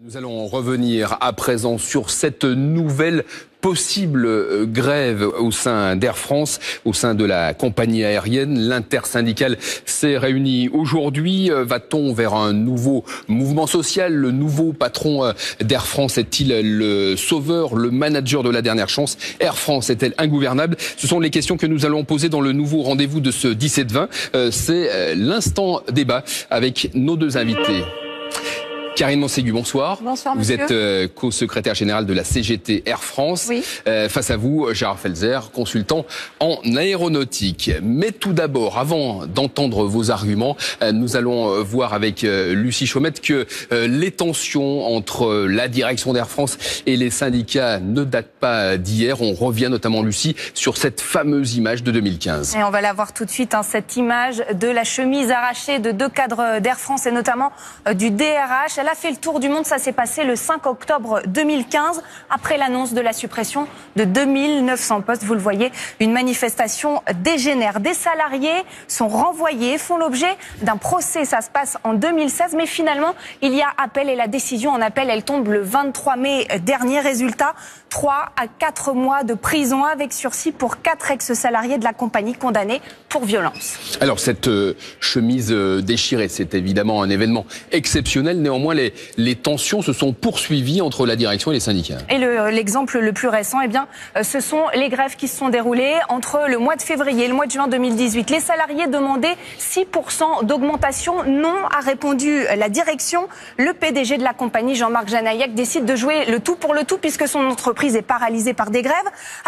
Nous allons revenir à présent sur cette nouvelle possible grève au sein d'Air France, au sein de la compagnie aérienne. L'intersyndicale s'est réunie aujourd'hui. Va-t-on vers un nouveau mouvement social? Le nouveau patron d'Air France est-il le sauveur, le manager de la dernière chance? Air France est-elle ingouvernable? Ce sont les questions que nous allons poser dans le nouveau rendez-vous de ce 17-20. C'est l'instant débat avec nos deux invités. Karine Montségu, bonsoir. Bonsoir, vous monsieur. êtes co-secrétaire générale de la CGT Air France. Oui. Face à vous, Gérard Felzer, consultant en aéronautique. Mais tout d'abord, avant d'entendre vos arguments, nous allons voir avec Lucie Chaumette que les tensions entre la direction d'Air France et les syndicats ne datent pas d'hier. On revient notamment, Lucie, sur cette fameuse image de 2015. Et on va la voir tout de suite, cette image de la chemise arrachée de deux cadres d'Air France et notamment du DRH. Elle a fait le tour du monde, ça s'est passé le 5 octobre 2015, après l'annonce de la suppression de 2900 postes. Vous le voyez, une manifestation dégénère. Des salariés sont renvoyés, font l'objet d'un procès. Ça se passe en 2016, mais finalement, il y a appel et la décision en appel, elle tombe le 23 mai dernier. Résultat, 3 à 4 mois de prison avec sursis pour 4 ex-salariés de la compagnie condamnés pour violence. Alors, cette chemise déchirée, c'est évidemment un événement exceptionnel. Néanmoins, les tensions se sont poursuivies entre la direction et les syndicats. Et l'exemple le plus récent, eh bien, ce sont les grèves qui se sont déroulées entre le mois de février et le mois de juin 2018. Les salariés demandaient 6% d'augmentation. Non, a répondu la direction. Le PDG de la compagnie, Jean-Marc Janaillac, décide de jouer le tout pour le tout puisque son entreprise est paralysée par des grèves.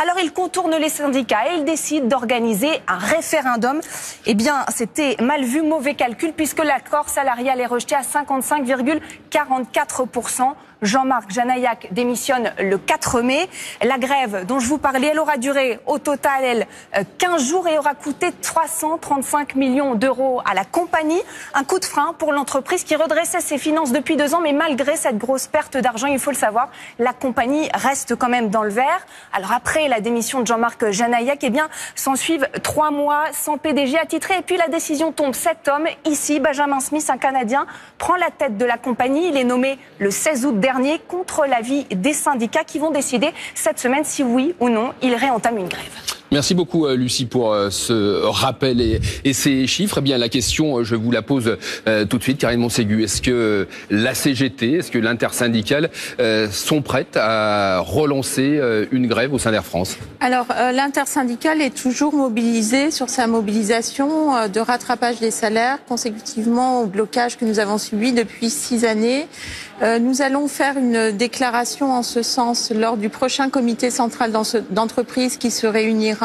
Alors il contourne les syndicats et il décide d'organiser un référendum. Eh bien, c'était mal vu, mauvais calcul puisque l'accord salarial est rejeté à 55,44%. Jean-Marc Janaillac démissionne le 4 mai. La grève dont je vous parlais, elle aura duré au total 15 jours et aura coûté 335 millions d'euros à la compagnie. Un coup de frein pour l'entreprise qui redressait ses finances depuis 2 ans, mais malgré cette grosse perte d'argent, il faut le savoir, la compagnie reste quand même dans le vert. Alors après la démission de Jean-Marc Janaillac, eh bien, s'en suivent 3 mois sans PDG attitré et puis la décision tombe. Cet homme, ici, Benjamin Smith, un Canadien, prend la tête de la compagnie. Il est nommé le 16 août dernier contre l'avis des syndicats qui vont décider cette semaine si oui ou non ils réentament une grève. Merci beaucoup Lucie pour ce rappel et ces chiffres. Eh bien la question, je vous la pose tout de suite, Karine Montségu. Est-ce que la CGT, est-ce que l'intersyndicale sont prêtes à relancer une grève au sein d'Air France? Alors l'intersyndicale est toujours mobilisée sur sa mobilisation de rattrapage des salaires consécutivement au blocage que nous avons subi depuis 6 années. Nous allons faire une déclaration en ce sens lors du prochain comité central d'entreprise qui se réunira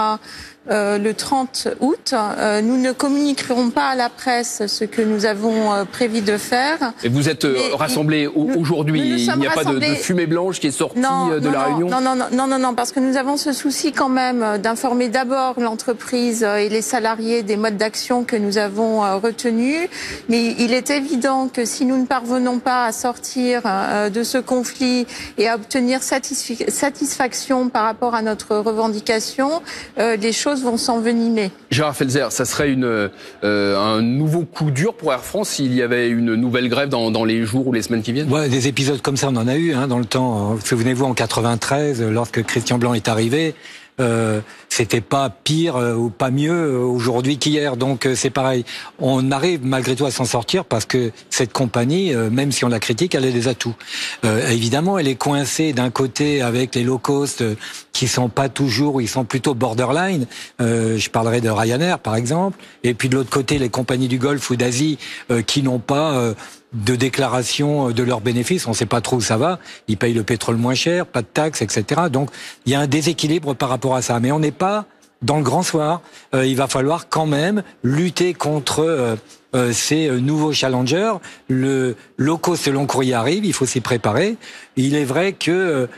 le 30 août. Nous ne communiquerons pas à la presse ce que nous avons prévu de faire. Et vous êtes rassemblés aujourd'hui, il n'y a pas de fumée blanche qui est sortie de la réunion? Non, parce que nous avons ce souci quand même d'informer d'abord l'entreprise et les salariés des modes d'action que nous avons retenus. Mais il est évident que si nous ne parvenons pas à sortir de ce conflit et à obtenir satisfaction par rapport à notre revendication, les choses vont s'envenimer. Gérard Felzer, ça serait un nouveau coup dur pour Air France s'il y avait une nouvelle grève dans les jours ou les semaines qui viennent? Ouais, des épisodes comme ça, on en a eu dans le temps. Souvenez-vous, en 93, lorsque Christian Blanc est arrivé, c'était pas pire ou pas mieux aujourd'hui qu'hier. Donc c'est pareil. On arrive malgré tout à s'en sortir parce que cette compagnie, même si on la critique, elle a des atouts. Évidemment, elle est coincée d'un côté avec les low cost qui sont pas toujours, ils sont plutôt borderline. Je parlerai de Ryanair par exemple. Et puis de l'autre côté, les compagnies du Golfe ou d'Asie qui n'ont pas de déclaration de leurs bénéfices, on ne sait pas trop où ça va, ils payent le pétrole moins cher, pas de taxes, etc. Donc il y a un déséquilibre par rapport à ça. Mais on n'est pas dans le grand soir, il va falloir quand même lutter contre ces nouveaux challengers. Le low cost long courrier arrive, il faut s'y préparer. Il est vrai que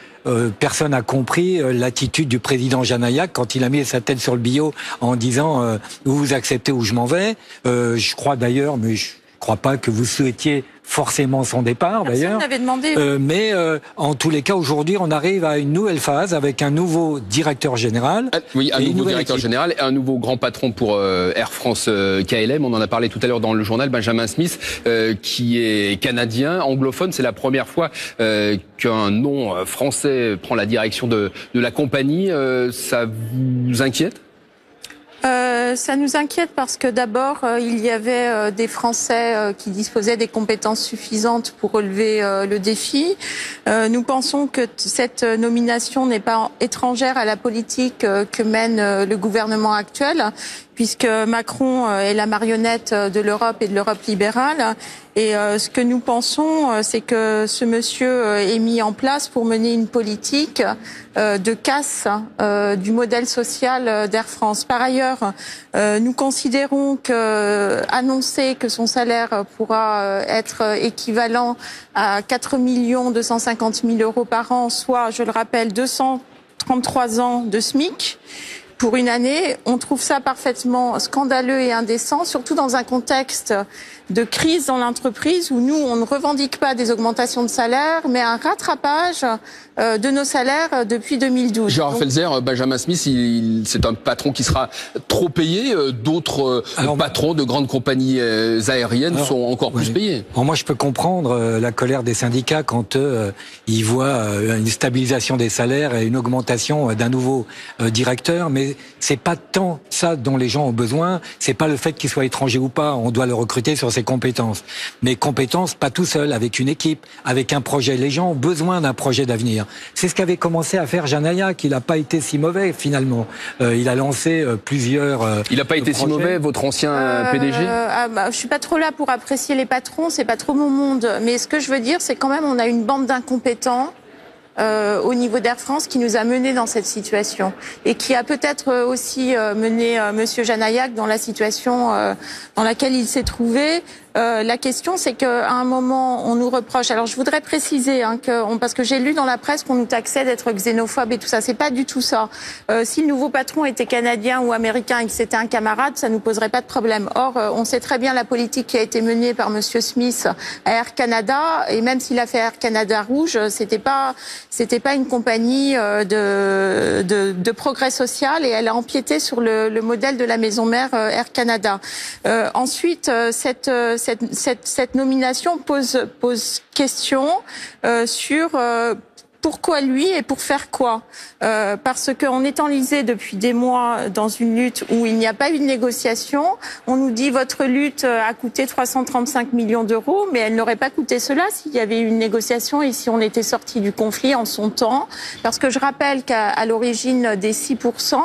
personne n'a compris l'attitude du président Janaillac quand il a mis sa tête sur le billot en disant vous acceptez ou je m'en vais. Je crois d'ailleurs, mais je crois pas que vous souhaitiez forcément son départ d'ailleurs. Personne n'avait demandé. Mais en tous les cas, aujourd'hui, on arrive à une nouvelle phase avec un nouveau directeur général. Oui, un nouveau directeur général et un nouveau grand patron pour Air France KLM. On en a parlé tout à l'heure dans le journal, Benjamin Smith, qui est canadien, anglophone. C'est la première fois qu'un nom français prend la direction de la compagnie. Ça vous inquiète ? Ça nous inquiète parce que d'abord, il y avait des Français qui disposaient des compétences suffisantes pour relever le défi. Nous pensons que cette nomination n'est pas étrangère à la politique que mène le gouvernement actuel, puisque Macron est la marionnette de l'Europe et de l'Europe libérale. Et ce que nous pensons, c'est que ce monsieur est mis en place pour mener une politique de casse du modèle social d'Air France. Par ailleurs, nous considérons que annoncer que son salaire pourra être équivalent à 4 250 000 € par an, soit, je le rappelle, 233 ans de SMIC, pour une année, on trouve ça parfaitement scandaleux et indécent, surtout dans un contexte de crise dans l'entreprise où nous, on ne revendique pas des augmentations de salaire, mais un rattrapage de nos salaires depuis 2012. Gérard Felzer, Benjamin Smith, c'est un patron qui sera trop payé. D'autres patrons de grandes compagnies aériennes sont encore plus payés. Alors moi, je peux comprendre la colère des syndicats quand ils voient une stabilisation des salaires et une augmentation d'un nouveau directeur, mais c'est pas tant ça dont les gens ont besoin. C'est pas le fait qu'il soit étranger ou pas. On doit le recruter sur ses compétences. Mais compétences, pas tout seul, avec une équipe, avec un projet. Les gens ont besoin d'un projet d'avenir. C'est ce qu'avait commencé à faire Janaillac. Il n'a pas été si mauvais finalement. Il a lancé plusieurs. Il n'a pas été si mauvais, votre ancien PDG. Je suis pas trop là pour apprécier les patrons. C'est pas trop mon monde. Mais ce que je veux dire, c'est quand même, on a une bande d'incompétents. Au niveau d'Air France qui nous a menés dans cette situation et qui a peut-être aussi mené Monsieur Janaillac dans la situation dans laquelle il s'est trouvé. La question, c'est qu'à un moment, on nous reproche. Alors, je voudrais préciser parce que j'ai lu dans la presse qu'on nous taxait d'être xénophobe et tout ça. C'est pas du tout ça. Si le nouveau patron était canadien ou américain et que c'était un camarade, ça nous poserait pas de problème. Or, on sait très bien la politique qui a été menée par Monsieur Smith à Air Canada, et même s'il a fait Air Canada Rouge, c'était pas une compagnie de progrès social, et elle a empiété sur le modèle de la maison mère Air Canada. Ensuite, cette nomination pose question sur pourquoi lui et pour faire quoi? Parce qu'en étant lisé depuis des mois dans une lutte où il n'y a pas eu de négociation, on nous dit votre lutte a coûté 335 millions d'euros, mais elle n'aurait pas coûté cela s'il y avait eu une négociation et si on était sorti du conflit en son temps. Parce que je rappelle qu'à l'origine des 6%,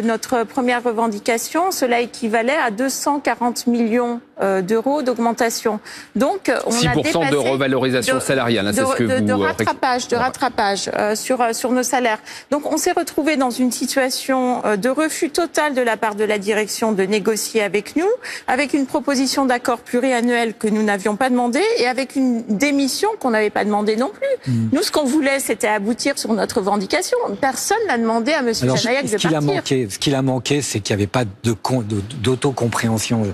notre première revendication, cela équivalait à 240 millions d'euros d'augmentation. Donc, on a dépassé 6% de revalorisation salariale, c'est ce que vous... De rattrapage sur nos salaires. Donc, on s'est retrouvé dans une situation de refus total de la part de la direction de négocier avec nous, avec une proposition d'accord pluriannuel que nous n'avions pas demandé et avec une démission qu'on n'avait pas demandé non plus. Nous, ce qu'on voulait, c'était aboutir sur notre revendication. Personne n'a demandé à M. Janaillac de partir. Ce qu'il a manqué, c'est qu'il n'y avait pas d'autocompréhension.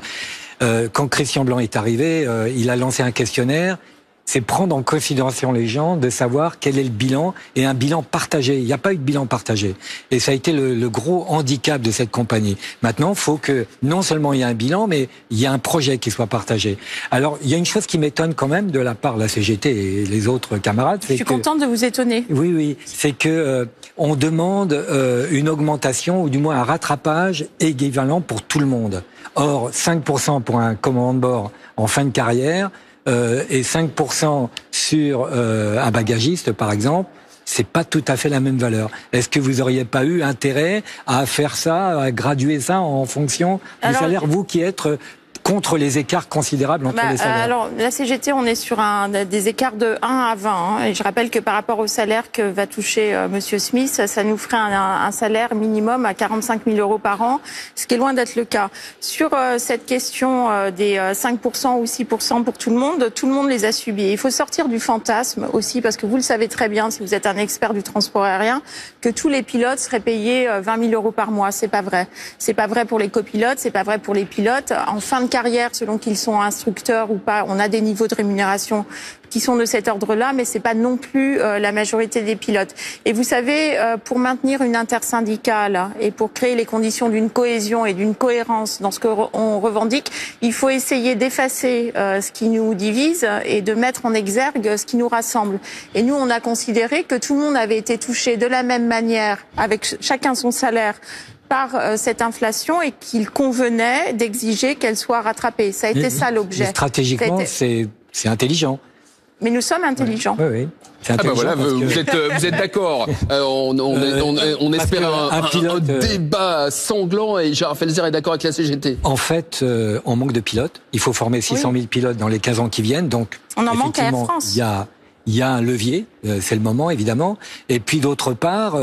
Quand Christian Blanc est arrivé, il a lancé un questionnaire. C'est prendre en considération les gens, de savoir quel est le bilan, et un bilan partagé. Il n'y a pas eu de bilan partagé. Et ça a été le gros handicap de cette compagnie. Maintenant, il faut que non seulement il y ait un bilan, mais il y a un projet qui soit partagé. Alors, il y a une chose qui m'étonne quand même de la part de la CGT et les autres camarades. Je suis contente de vous étonner. Oui, c'est que on demande une augmentation, ou du moins un rattrapage équivalent pour tout le monde. Or, 5% pour un commandant de bord en fin de carrière, et 5% sur un bagagiste, par exemple, c'est pas tout à fait la même valeur. Est-ce que vous auriez pas eu intérêt à faire ça, à graduer ça en fonction du salaire, vous qui êtes contre les écarts considérables entre les salaires? Alors, la CGT, on est sur des écarts de 1 à 20. Et je rappelle que par rapport au salaire que va toucher Monsieur Smith, ça nous ferait un salaire minimum à 45 000 € par an, ce qui est loin d'être le cas. Sur cette question des 5% ou 6% pour tout le monde les a subis. Il faut sortir du fantasme aussi, parce que vous le savez très bien, si vous êtes un expert du transport aérien, que tous les pilotes seraient payés 20 000 € par mois. C'est pas vrai. C'est pas vrai pour les copilotes, c'est pas vrai pour les pilotes. En fin de carrière selon qu'ils sont instructeurs ou pas. On a des niveaux de rémunération qui sont de cet ordre-là, mais c'est pas non plus la majorité des pilotes. Et vous savez, pour maintenir une intersyndicale et pour créer les conditions d'une cohésion et d'une cohérence dans ce qu'on revendique, il faut essayer d'effacer ce qui nous divise et de mettre en exergue ce qui nous rassemble. Et nous, on a considéré que tout le monde avait été touché de la même manière, avec chacun son salaire, par cette inflation et qu'il convenait d'exiger qu'elle soit rattrapée. Ça a été ça l'objet. Stratégiquement, c'est intelligent. Mais nous sommes intelligents. Oui, oui. Ah bah voilà, vous êtes d'accord. On espère un débat sanglant et Gérard Felzer est d'accord avec la CGT. En fait, on manque de pilotes. Il faut former 600 000 pilotes dans les 15 ans qui viennent. Donc, on en manque à Air France. Il y a un levier, c'est le moment évidemment. Et puis d'autre part,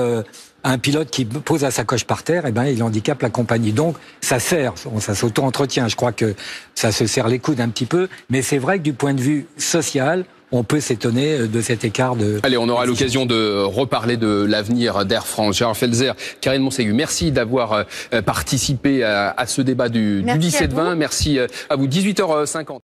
un pilote qui pose sa sacoche par terre, eh ben, il handicape la compagnie. Donc, ça sert, ça s'auto-entretient. Je crois que ça se serre les coudes un petit peu. Mais c'est vrai que du point de vue social, on peut s'étonner de cet écart de... Allez, on aura l'occasion de reparler de l'avenir d'Air France. Gérard Felzer, Karine Monségu, merci d'avoir participé à ce débat du 17-20. Merci à vous. 18h50.